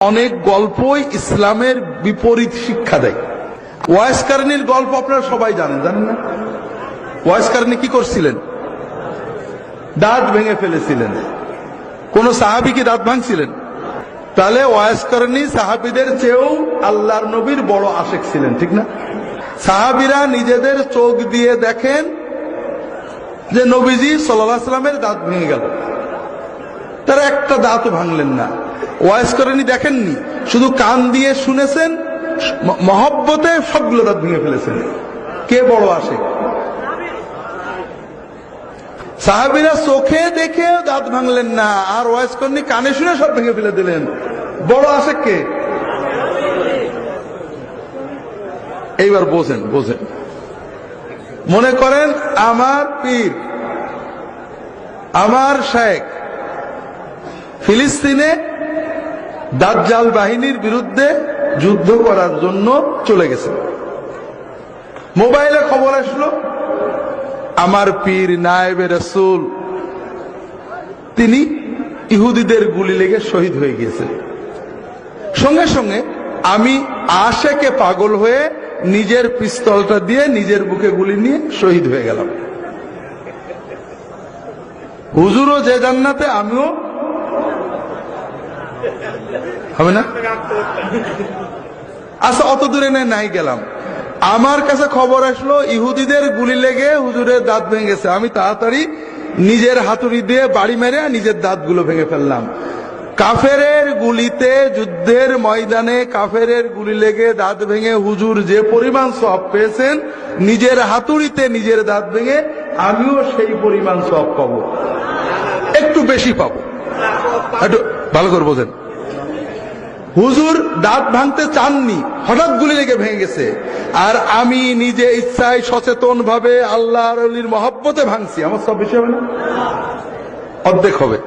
অনেক গল্পই ইসলামের বিপরীত শিক্ষা দেয়। ওয়াইস কারনীর গল্প আপনারা সবাই জানেন, জানেন না? ওয়াইস কারনী কি করছিলেন? দাঁত ভেঙে ফেলেছিলেন। কোন সাহাবী কি দাঁত ভাঙছিলেন? তাহলে ওয়াইস কারনী সাহাবীদের চেয়েও আল্লাহর নবীর বড় আশেক ছিলেন, ঠিক না? সাহাবীরা নিজেদের চোখ দিয়ে দেখেন যে নবীজি সাল্লাল্লাহু আলাইহি সাল্লামের দাঁত ভেঙে গেল, তারা একটা দাঁতও ভাঙলেন না। ওয়াইস কারনী দেখেননি, শুধু কান দিয়ে শুনেছেন, মহব্বতে সবগুলো দাঁত ভেঙে ফেলেছেন। কে বড় আশেক? সাহাবীরা চোখে দেখে দাঁত ভাঙলেন না, আর ওয়াইস কারনী কানে শুনে সব ভেঙে ফেলে দিলেন। বড় আশেক কে? এইবার বোঝেন, বোঝেন। মনে করেন আমার পীর, আমার শায়েখ ফিলিস্তিনে দাজ্জাল বাহিনীর বিরুদ্ধে যুদ্ধ করার জন্য চলে গেছে। মোবাইলে খবর আসলো আমার পীর নায়েবে রাসূল তিনি ইহুদিদের গুলি লেগে শহীদ হয়ে গিয়েছেন। সঙ্গে সঙ্গে আমি আশেকে পাগল হয়ে নিজের পিস্তলটা দিয়ে নিজের বুকে গুলি নিয়ে শহীদ হয়ে গেলাম। হুজুরও যে জান্নাতে, আমিও হবে না? আচ্ছা, অত দূরে নাই গেলাম। আমার কাছে খবর আসলো ইহুদিদের গুলি লেগে হুজুরের দাঁত ভেঙে গেছে। আমি তাড়াতাড়ি নিজের হাতুড়ি দিয়ে বাড়ি মেরে নিজের দাঁতগুলো ভেঙে ফেললাম। কাফেরের গুলিতে, যুদ্ধের ময়দানে কাফেরের গুলি লেগে দাঁত ভেঙে হুজুর যে পরিমাণ সওয়াব পেয়েছেন, নিজের হাতুড়িতে নিজের দাঁত ভেঙে আমিও সেই পরিমাণ সওয়াব পাবো, একটু বেশি পাবো। একটু ভালো করে বোঝেন। হুজুর দাঁত ভাঙতে চাননি, হঠাৎ গুলি লেগে ভেঙে গেছে, আর আমি নিজে ইচ্ছায় সচেতন ভাবে আল্লাহর ওলির মহব্বতে ভাঙছি। আমার সব বেশি হবে না? অর্ধেক হবে,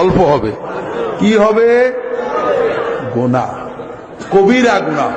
অল্প হবে। কি হবে? গুনাহ, কবিরা গুনাহ।